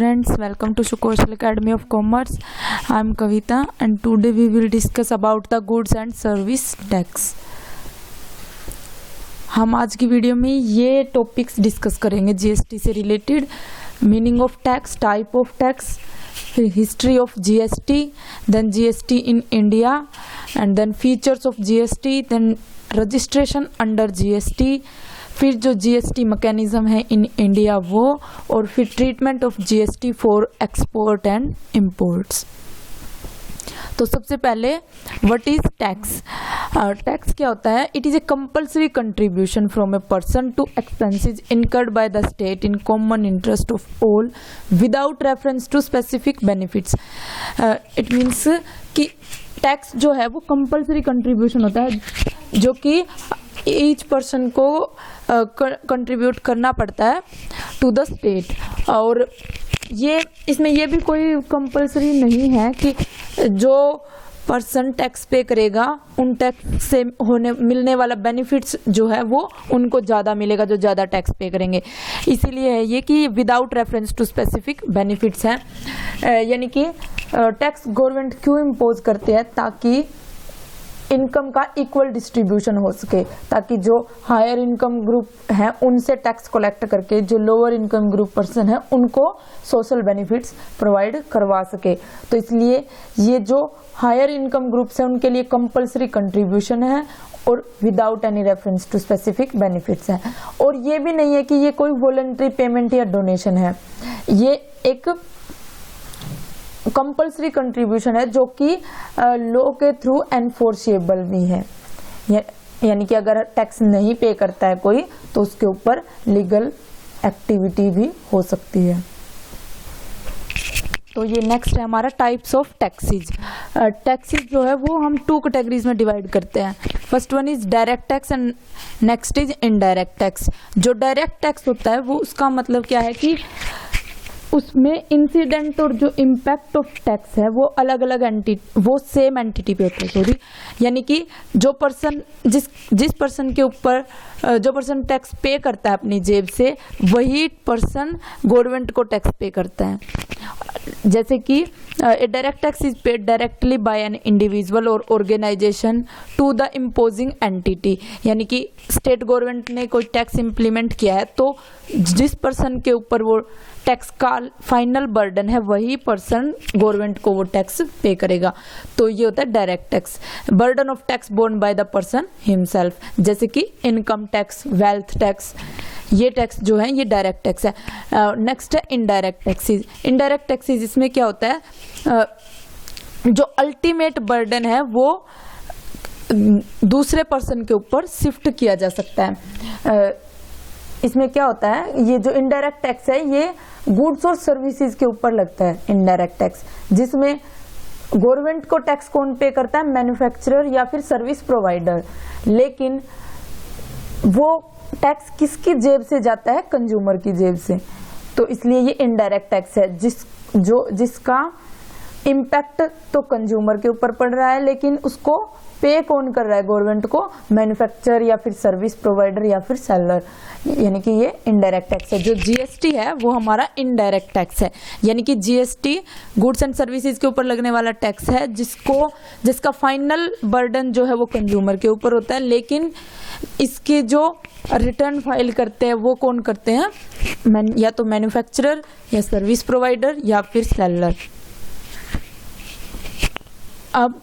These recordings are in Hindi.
Friends, welcome to Sukoshal Academy of Commerce. I am Kavita and today we will discuss about the goods and service tax. हम आज की वीडियो में ये टॉपिक्स डिस्कस करेंगे जीएसटी से रिलेटेड, meaning of tax, type of tax, history of GST, then GST in India and then features of GST, then registration under GST, फिर जो जीएसटी मैकेनिज्म है इन इंडिया वो, और फिर treatment of GST for export and imports. तो सबसे पहले व्हाट इज टैक्स? टैक्स क्या होता है? It is a compulsory contribution from a person to expenses incurred by the state in common interest of all without reference to specific benefits. It means कि टैक्स जो है वो कंपल्सरी कंट्रीब्यूशन होता है जो कि ईच पर्सन को कंट्रीब्यूट करना पड़ता है टू द स्टेट। और ये इसमें ये भी कोई कंपल्सरी नहीं है कि जो पर्सन टैक्स पे करेगा उन टैक्स से मिलने वाला बेनिफिट्स जो है वो उनको ज़्यादा मिलेगा जो ज़्यादा टैक्स पे करेंगे। इसीलिए है ये कि without reference to specific benefits हैं। यानी कि टैक्स गवर्नमेंट क्यों इम्पोज करते हैं? ताकि इनकम का इक्वल डिस्ट्रीब्यूशन हो सके, ताकि जो हायर इनकम ग्रुप है उनसे टैक्स कलेक्ट करके जो लोअर इनकम ग्रुप पर्सन है उनको सोशल बेनिफिट्स प्रोवाइड करवा सके। तो इसलिए ये जो हायर इनकम ग्रुप्स है उनके लिए कंपल्सरी कंट्रीब्यूशन है और without any reference to specific benefits है। और ये भी नहीं है कि ये कोई वॉलंटरी पेमेंट या डोनेशन है, ये एक कंपल्सरी कंट्रीब्यूशन है जो कि लॉ के थ्रू एनफोर्सेबल भी है। यानी कि अगर टैक्स नहीं पे करता है कोई तो उसके ऊपर लीगल एक्टिविटी भी हो सकती है। तो ये नेक्स्ट है हमारा टाइप्स ऑफ टैक्सेस। टैक्सेस जो है वो हम टू कैटेगरीज में डिवाइड करते हैं। First one is direct tax and next is indirect tax. जो डायरेक्ट टैक्स होता है वो उसका मतलब क्या है कि उसमें इंसिडेंट और जो इम्पैक्ट ऑफ टैक्स है वो अलग अलग वो सेम एंटिटी पे होता है। सॉरी, यानी कि जो पर्सन जिस पर्सन के ऊपर जो पर्सन टैक्स पे करता है अपनी जेब से, वही पर्सन गवर्नमेंट को टैक्स पे करता है। जैसे कि direct tax is paid directly by an individual और organisation to the imposing entity. यानी कि स्टेट गवर्नमेंट ने कोई टैक्स इम्प्लीमेंट किया है तो जिस पर्सन के ऊपर वो टैक्स का फाइनल बर्डन है वही पर्सन गवर्नमेंट को वो टैक्स पे करेगा। तो ये होता है direct tax, burden of tax borne by the person himself. जैसे कि इनकम टैक्स, वेल्थ टैक्स, ये टैक्स जो है ये डायरेक्ट टैक्स है। नेक्स्ट है इनडायरेक्ट टैक्सेस। इनडायरेक्ट टैक्सेस इसमें क्या होता है, जो अल्टीमेट बर्डन है वो दूसरे पर्सन के ऊपर शिफ्ट किया जा सकता है। इसमें क्या होता है, ये जो इनडायरेक्ट टैक्स है ये गुड्स और सर्विसेज के ऊपर लगता है इनडायरेक्ट टैक्स, जिसमें गवर्नमेंट को टैक्स कौन पे करता है? मैन्युफैक्चरर या फिर सर्विस प्रोवाइडर। लेकिन वो टैक्स किसकी जेब से जाता है? कंज्यूमर की जेब से। तो इसलिए ये इनडायरेक्ट टैक्स है जिसका इम्पैक्ट तो कंज्यूमर के ऊपर पड़ रहा है, लेकिन उसको पे कौन कर रहा है गवर्नमेंट को? मैन्युफैक्चरर या फिर सर्विस प्रोवाइडर या फिर सेलर। यानी कि ये इनडायरेक्ट टैक्स है। जो जीएसटी है वो हमारा इनडायरेक्ट टैक्स है। यानी कि जीएसटी गुड्स एंड सर्विसेज के ऊपर लगने वाला टैक्स है जिसका फाइनल बर्डन जो है वो कंज्यूमर के ऊपर होता है, लेकिन इसके जो रिटर्न फाइल करते हैं वो कौन करते हैं? या तो मैन्युफैक्चरर या सर्विस प्रोवाइडर या फिर सेलर। अब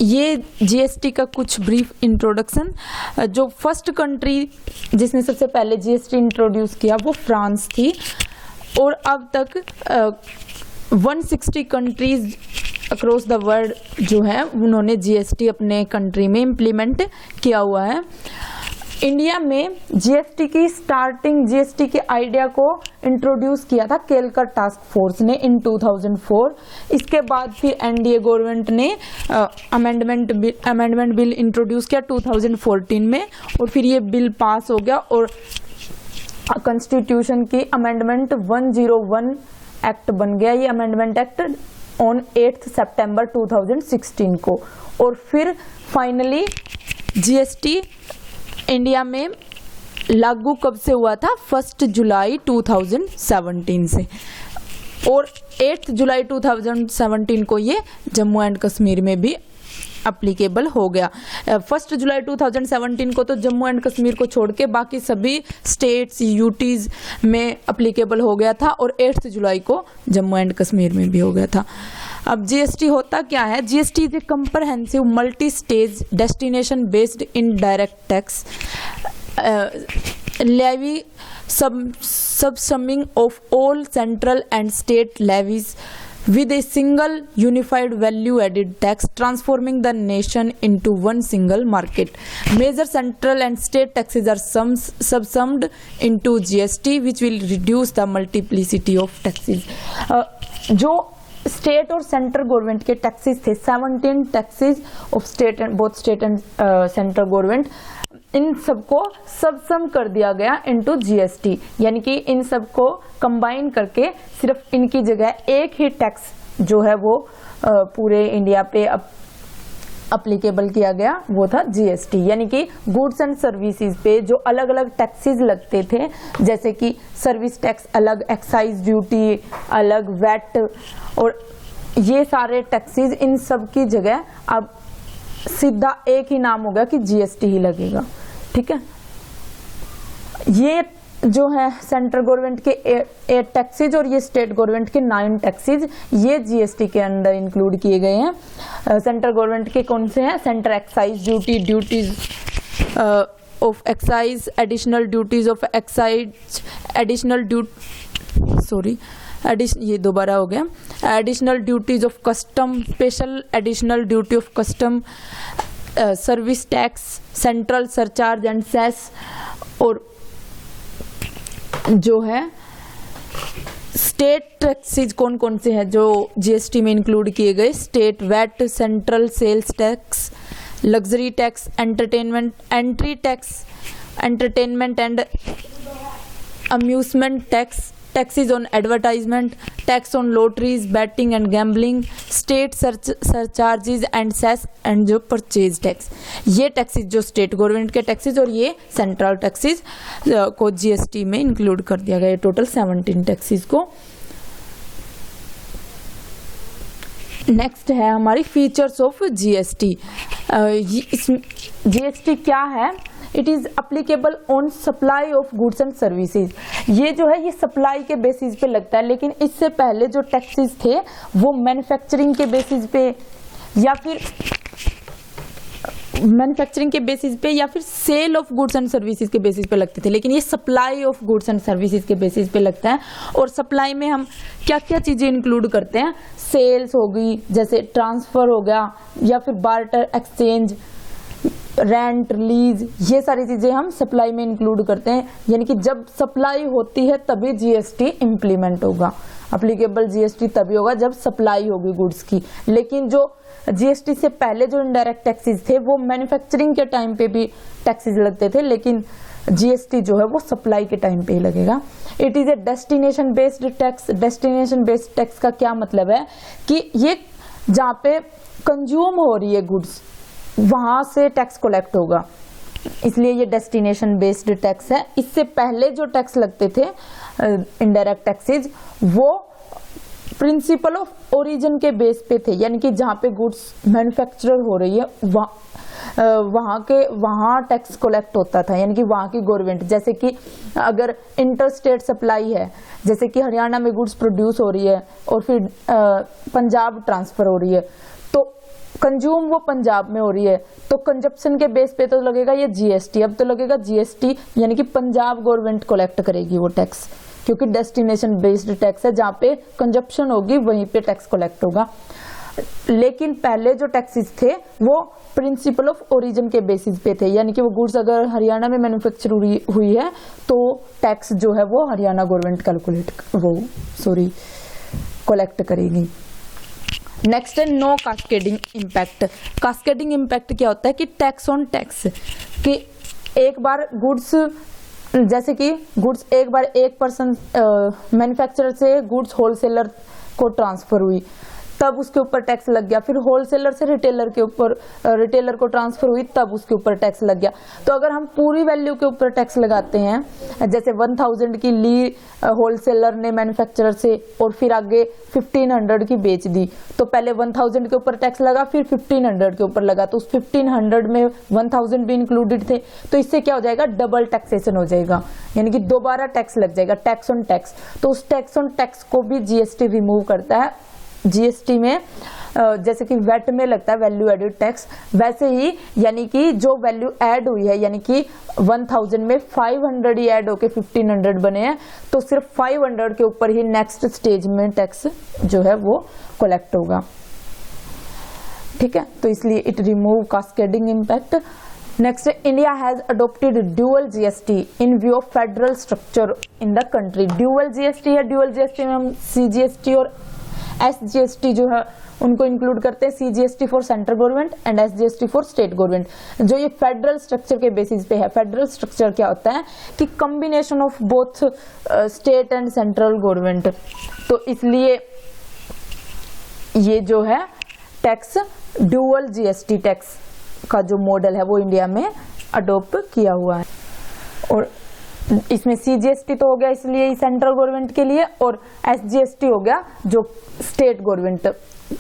ये जीएसटी का कुछ ब्रीफ इंट्रोडक्शन। जो फर्स्ट कंट्री जिसने सबसे पहले जीएसटी इंट्रोड्यूस किया वो फ्रांस थी, और अब तक 160 कंट्रीज अक्रॉस द वर्ल्ड जो है उन्होंने जीएसटी अपने कंट्री में इम्प्लीमेंट किया हुआ है। इंडिया में जीएसटी के आइडिया को इंट्रोड्यूस किया था केलकर टास्क फोर्स ने इन 2004। इसके बाद फिर एनडीए गवर्नमेंट ने अमेंडमेंट बिल इंट्रोड्यूस किया 2014 में, और फिर ये बिल पास हो गया और कॉन्स्टिट्यूशन की अमेंडमेंट 101 एक्ट बन गया। ये अमेंडमेंट एक्ट ऑन 8 सितंबर 2016 को। और फिर फाइनली जीएसटी इंडिया में लागू कब से हुआ था? 1 जुलाई 2017 से। और 8 जुलाई 2017 को ये जम्मू एंड कश्मीर में भी अप्लीकेबल हो गया। 1 जुलाई 2017 को तो जम्मू एंड कश्मीर को छोड़ के बाकी सभी स्टेट्स यूटीज में अप्लीकेबल हो गया था और 8 जुलाई को जम्मू एंड कश्मीर में भी हो गया था। अब जीएसटी होता क्या है? GST is a comprehensive multi stage destination based in direct tax levy subsumming of all central and state levies with a single unified value added tax, transforming the nation into one single market. Major central and state taxes are subsumed into GST, which will reduce the multiplicity of taxes. जो स्टेट और सेंट्रल गवर्नमेंट के टैक्सेस थे, 17 taxes of state and both state and central government, इन सबको सबसम कर दिया गया इनटू जीएसटी, यानी कि इन सबको कंबाइन करके सिर्फ इनकी जगह एक ही टैक्स जो है वो पूरे इंडिया पे अप्लीकेबल किया गया, वो था जीएसटी। यानी कि गुड्स एंड सर्विसेज पे जो अलग अलग टैक्सेस लगते थे, जैसे कि सर्विस टैक्स अलग, एक्साइज ड्यूटी अलग, वैट, और ये सारे टैक्सेस, इन सब की जगह अब सीधा एक ही नाम होगा कि जीएसटी ही लगेगा। ठीक है, ये जो है सेंट्रल गवर्नमेंट के 8 टैक्सेज और ये स्टेट गवर्नमेंट के 9 टैक्सेज, ये जीएसटी के अंदर इंक्लूड किए गए हैं। सेंट्रल गवर्नमेंट के कौन से हैं? Central excise duty, duties of excise, additional duties of excise, ये दोबारा हो गया, additional duties of custom, special additional duty of custom, service tax, central surcharge and cess, और जो है स्टेट टैक्सेज कौन कौन से हैं जो जीएसटी में इंक्लूड किए गए? State VAT, central sales tax, luxury tax, entertainment entry tax, entertainment and amusement tax, taxes on advertisement, tax on lotteries, betting and gambling, state surcharges and cess, and जो परचेज टैक्स। ये टैक्सेज जो स्टेट गवर्नमेंट के टैक्सेज और ये सेंट्रल टैक्सेज को जीएसटी में इंक्लूड कर दिया गया, टोटल 17 टैक्सेज को। नेक्स्ट है हमारी फीचर्स ऑफ जीएसटी। जीएसटी क्या है? It is applicable on supply of goods and services. ये जो है ये सप्लाई के बेसिस पे लगता है, लेकिन इससे पहले जो टैक्सेस थे वो मैन्युफैक्चरिंग के बेसिस पे या फिर sale of goods and services के बेसिस पे लगते थे, लेकिन ये supply of goods and services के बेसिस पे लगता है। और सप्लाई में हम क्या क्या चीजें इंक्लूड करते हैं? सेल्स होगी, जैसे ट्रांसफर हो गया, या फिर बार्टर एक्सचेंज, रेंट, लीज, ये सारी चीजें हम सप्लाई में इंक्लूड करते हैं। यानी कि जब सप्लाई होती है तभी जीएसटी इंप्लीमेंट होगा, अप्लीकेबल जीएसटी तभी होगा जब सप्लाई होगी गुड्स की। लेकिन जो जीएसटी से पहले जो इनडायरेक्ट टैक्सेस थे वो मैन्युफैक्चरिंग के टाइम पे भी टैक्सेस लगते थे, लेकिन जीएसटी जो है वो सप्लाई के टाइम पे ही लगेगा। It is A destination based tax. Destination based tax का क्या मतलब है कि ये जहाँ पे कंज्यूम हो रही है गुड्स वहां से टैक्स कलेक्ट होगा, इसलिए ये डेस्टिनेशन बेस्ड टैक्स है। इससे पहले जो टैक्स लगते थे इनडायरेक्ट टैक्सेज वो प्रिंसिपल ऑफ ओरिजिन के बेस पे थे, यानी कि जहाँ पे गुड्स मैन्युफैक्चर हो रही है वहाँ टैक्स कलेक्ट होता था, यानी कि वहाँ की गवर्नमेंट। जैसे कि अगर इंटर स्टेट सप्लाई है, जैसे कि हरियाणा में गुड्स प्रोड्यूस हो रही है और फिर पंजाब ट्रांसफर हो रही है, तो कंज्यूम वो पंजाब में हो रही है, तो कंजप्शन के बेस पे तो लगेगा ये जीएसटी। अब तो लगेगा जीएसटी, यानी कि पंजाब गवर्नमेंट कलेक्ट करेगी वो टैक्स, क्योंकि डेस्टिनेशन बेस्ड टैक्स है, जहाँ पे कंजप्शन होगी वहीं पे टैक्स कलेक्ट होगा। लेकिन पहले जो टैक्सेस थे वो प्रिंसिपल ऑफ ओरिजिन के बेसिस पे थे, यानी कि वो गुड्स अगर हरियाणा में मैन्युफैक्चर हुई है तो टैक्स जो है वो हरियाणा गवर्नमेंट कलेक्ट करेगी। नेक्स्ट है no cascading impact. Cascading impact क्या होता है कि टैक्स ऑन टैक्स, कि एक बार गुड्स, जैसे कि गुड्स एक बार एक पर्सन मैन्युफैक्चरर से गुड्स होलसेलर को ट्रांसफर हुई, तब उसके ऊपर टैक्स लग गया। फिर होलसेलर से रिटेलर के ऊपर, रिटेलर को ट्रांसफर हुई तब उसके ऊपर टैक्स लग गया। तो अगर हम पूरी वैल्यू के ऊपर टैक्स लगाते हैं, जैसे 1000 की ली होलसेलर ने मैन्युफैक्चरर से और फिर आगे 1500 की बेच दी, तो पहले 1000 के ऊपर टैक्स लगा, फिर 1500 के ऊपर लगा, तो उस 1500 में 1000 भी इंक्लूडेड थे। तो इससे क्या हो जाएगा, डबल टैक्सेशन हो जाएगा, यानी कि दोबारा टैक्स लग जाएगा, टैक्स ऑन टैक्स। तो उस टैक्स ऑन टैक्स को भी जीएसटी रिमूव करता है। जीएसटी में जैसे कि वैट में लगता है वैल्यू एडेड टैक्स, वैसे ही यानी कि जो वैल्यू ऐड हुई है, यानी कि 1000 में 500 ही ऐड होके 1500 बने हैं, तो सिर्फ 500 के ऊपर ही नेक्स्ट स्टेज में टैक्स जो है वो कलेक्ट होगा। ठीक है, तो इसलिए it remove cascading impact. Next, India has adopted dual GST in view of federal structure in the country. Dual GST है, ड्यूअल जीएसटी में हम सीजीएसटी और एसजीएसटी जो है उनको इंक्लूड करते हैं। CGST for central government and SGST for state government. जो ये फेडरल स्ट्रक्चर के बेसिस पे है। फेडरल स्ट्रक्चर क्या होता है कि combination of both state and central government, तो इसलिए ये जो है टैक्स ड्यूअल जीएसटी टैक्स का जो मॉडल है वो इंडिया में अडॉप्ट किया हुआ है। और इसमें सीजीएसटी तो हो गया इसलिए सेंट्रल गवर्नमेंट के लिए, और एसजीएसटी हो गया जो स्टेट गवर्नमेंट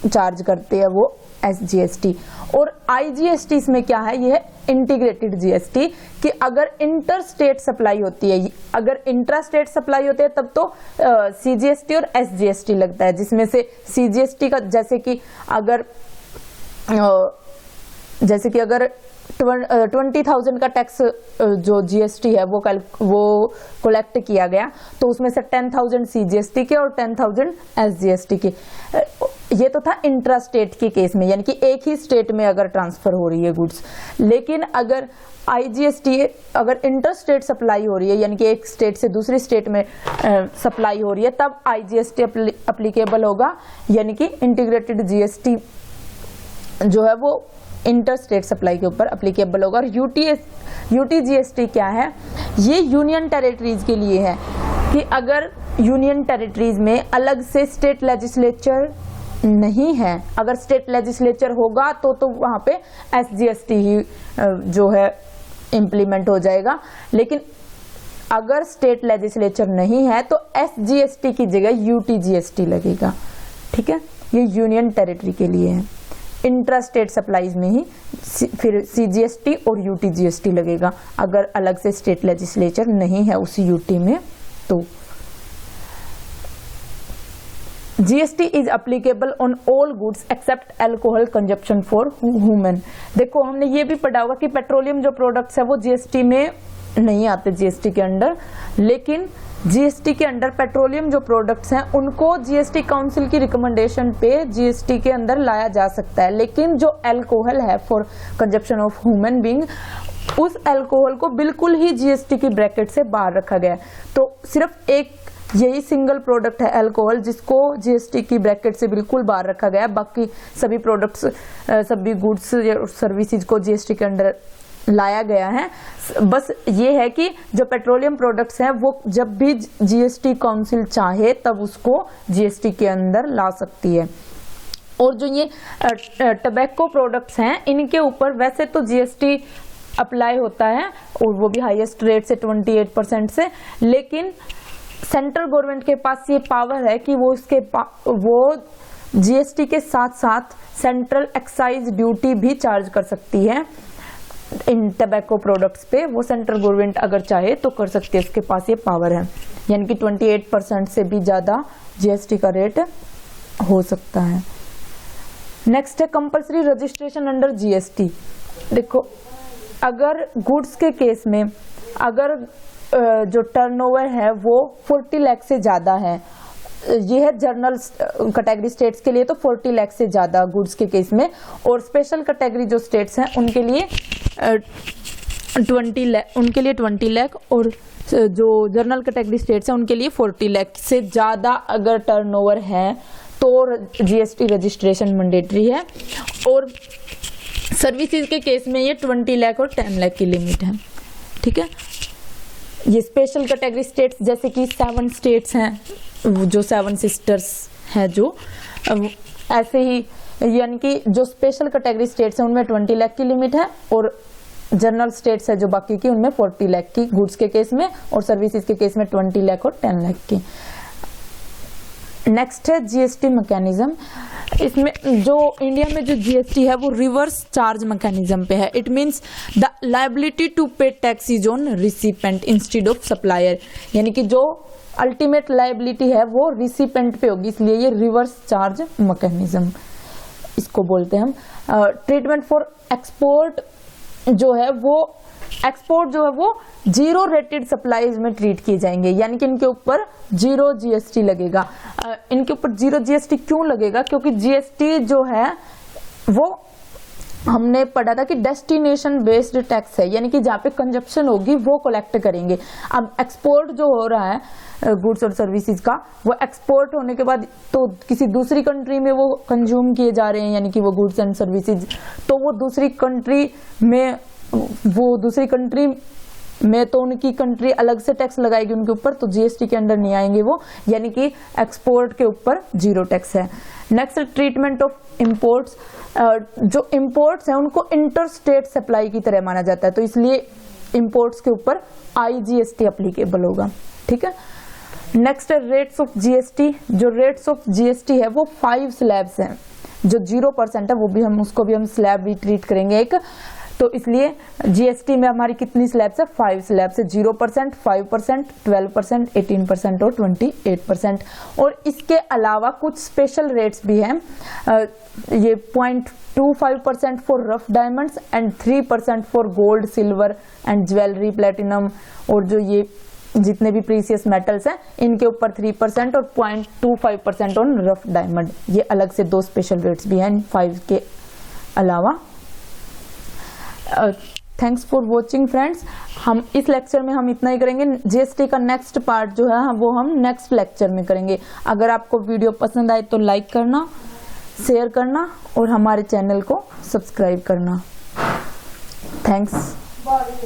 चार्ज करते हैं वो एसजीएसटी। और आईजीएसटी इसमें क्या है, ये है इंटीग्रेटेड जीएसटी, कि अगर इंटर स्टेट सप्लाई होती है, अगर इंट्रा स्टेट सप्लाई होती है तब तो सीजीएसटी और एसजीएसटी लगता है, जिसमें से सीजीएसटी का जैसे कि अगर 20,000 का टैक्स जो जीएसटी है वो कलेक्ट किया गया, तो उसमें से 10,000 सीजीएसटी के और 10,000 एसजीएसटी के। ये तो था इंट्रा स्टेट के केस में, यानी कि एक ही स्टेट में अगर ट्रांसफर हो रही है गुड्स। लेकिन अगर आईजीएसटी अगर इंटर स्टेट सप्लाई हो रही है, यानी कि एक स्टेट से दूसरी स्टेट में सप्लाई हो रही है, तब आईजीएसटी अप्लीकेबल होगा, यानी कि इंटीग्रेटेड जीएसटी जो है वो इंटर स्टेट सप्लाई के ऊपर अप्लीकेबल होगा। और यूटीजीएसटी क्या है, ये यूनियन टेरिटरीज के लिए है, कि अगर यूनियन टेरिटरीज में अलग से स्टेट लेजिस्लेचर नहीं है, अगर स्टेट लेजिस्लेचर होगा तो वहां पे एसजीएसटी ही जो है इम्प्लीमेंट हो जाएगा। लेकिन अगर स्टेट लेजिस्लेचर नहीं है तो एसजीएसटी की जगह यूटीजीएसटी लगेगा। ठीक है, ये यूनियन टेरिटरी के लिए है। इंट्रा स्टेट सप्लाईज में ही फिर सीजीएसटी और यूटीजीएसटी लगेगा, अगर अलग से स्टेट लेजिस्लेचर नहीं है उसी यूटी में तो। GST is applicable on all goods except alcohol consumption for women. देखो हमने ये भी पढ़ा होगा कि पेट्रोलियम जो प्रोडक्ट्स है वो जीएसटी में नहीं आते जीएसटी के अंडर, लेकिन जीएसटी के अंडर पेट्रोलियम जो प्रोडक्ट्स हैं उनको जीएसटी काउंसिल की रिकमेंडेशन पे जीएसटी के अंदर लाया जा सकता है। लेकिन जो अल्कोहल है for consumption of human being, उस अल्कोहल को बिल्कुल ही जीएसटी की ब्रैकेट से बाहर रखा गया है। तो सिर्फ एक यही सिंगल प्रोडक्ट है अल्कोहल जिसको जीएसटी की ब्रैकेट से बिल्कुल बाहर रखा गया है। बाकी सभी प्रोडक्ट्स, सभी गुड्स और सर्विसेज को जीएसटी के अंडर लाया गया है। बस ये है कि जो पेट्रोलियम प्रोडक्ट्स हैं वो जब भी जीएसटी काउंसिल चाहे तब उसको जीएसटी के अंदर ला सकती है। और जो ये टबैको प्रोडक्ट्स हैं इनके ऊपर वैसे तो जीएसटी अप्लाई होता है और वो भी हाईएस्ट रेट से 28% से, लेकिन सेंट्रल गवर्नमेंट के पास ये पावर है कि वो जीएसटी के साथ साथ सेंट्रल एक्साइज ड्यूटी भी चार्ज कर सकती है इन टबैको प्रोडक्ट्स पे। वो सेंट्रल गवर्नमेंट अगर चाहे तो कर सकती है, उसके पास ये पावर है, यानी कि 28% से भी ज्यादा जीएसटी का रेट हो सकता है। नेक्स्ट है कंपल्सरी रजिस्ट्रेशन अंडर जीएसटी। देखो अगर गुड्स के केस में अगर जो टर्नओवर है वो 40 लाख से ज्यादा है, ये है जनरल कैटेगरी स्टेट्स के लिए तो 40 लाख से ज्यादा गुड्स के केस में, और स्पेशल कैटेगरी जो स्टेट्स हैं उनके लिए 20 लाख और जो जनरल कैटेगरी स्टेट्स हैं उनके लिए 40 लाख से ज्यादा अगर टर्नओवर है तो जीएसटी रजिस्ट्रेशन मैंडेटरी है। और सर्विसेज के केस में ये 20 लाख और 10 लाख की लिमिट है। ठीक है, ये स्पेशल कैटेगरी स्टेट्स जैसे कि 7 स्टेट्स हैं, जो 7 सिस्टर्स हैं जो ऐसे ही यानी कि जो स्पेशल कैटेगरी स्टेट्स हैं उनमें 20 लाख की लिमिट है, और जनरल स्टेट्स है जो बाकी की उनमें 40 लाख की गुड्स के केस में, और सर्विसेज के केस में 20 लाख और 10 लाख की। नेक्स्ट है जीएसटी मैकेनिज्म। इसमें जो इंडिया में जो जीएसटी है वो रिवर्स चार्ज मैकेनिज्म पे है। It means the liability to pay tax is on recipient instead of supplier, यानी कि जो अल्टीमेट लायबिलिटी है वो रिसिपेंट पे होगी, इसलिए ये रिवर्स चार्ज मैकेनिज्म इसको बोलते हैं हम। ट्रीटमेंट फॉर एक्सपोर्ट जो है वो जीरो रेटेड सप्लाईज में ट्रीट किए जाएंगे, यानी कि इनके ऊपर जीरो जीएसटी लगेगा। इनके ऊपर जीरो जीएसटी क्यों लगेगा? क्योंकि जीएसटी जो है वो हमने पढ़ा था कि डेस्टिनेशन बेस्ड टैक्स है, यानी कि जहाँ पे कंजप्शन होगी वो कलेक्ट करेंगे। अब एक्सपोर्ट जो हो रहा है गुड्स और सर्विसेज का, वो एक्सपोर्ट होने के बाद तो किसी दूसरी कंट्री में वो कंज्यूम किए जा रहे हैं, यानी कि वो गुड्स एंड सर्विसेज, तो वो दूसरी कंट्री में तो उनकी कंट्री अलग से टैक्स लगाएगी उनके ऊपर, तो जीएसटी के अंडर नहीं आएंगे वो, यानी कि एक्सपोर्ट के ऊपर जीरो टैक्स है। Next treatment of imports. जो इंपोर्ट्स हैं उनको इंटर स्टेट सप्लाई की तरह माना जाता है, तो इसलिए इंपोर्ट्स के ऊपर आईजीएसटी एप्लीकेबल होगा। ठीक है। नेक्स्ट है रेट्स ऑफ जीएसटी। जो रेट्स ऑफ जीएसटी है वो 5 स्लैब्स हैं। जो 0% है वो भी उसको भी हम स्लैब भी ट्रीट करेंगे एक, तो इसलिए जीएसटी में हमारी कितनी स्लैब्स है? 5 स्लैब्स है। 0%, 5%, 12%, 18% और 28%। और इसके अलावा कुछ स्पेशल रेट्स भी हैं। ये 0.25% for rough diamonds and 3% for gold, silver and jewellery, platinum, और जो ये जितने भी प्रीसियस मेटल्स हैं इनके ऊपर 3% और 0.25% ऑन रफ डायमंड। ये अलग से 2 स्पेशल रेट्स भी हैं 5 के अलावा। Thanks for watching friends. हम इस लेक्चर में हम इतना ही करेंगे। जीएसटी का नेक्स्ट पार्ट जो है वो हम नेक्स्ट लेक्चर में करेंगे। अगर आपको वीडियो पसंद आए तो लाइक करना, शेयर करना और हमारे चैनल को सब्सक्राइब करना। थैंक्स।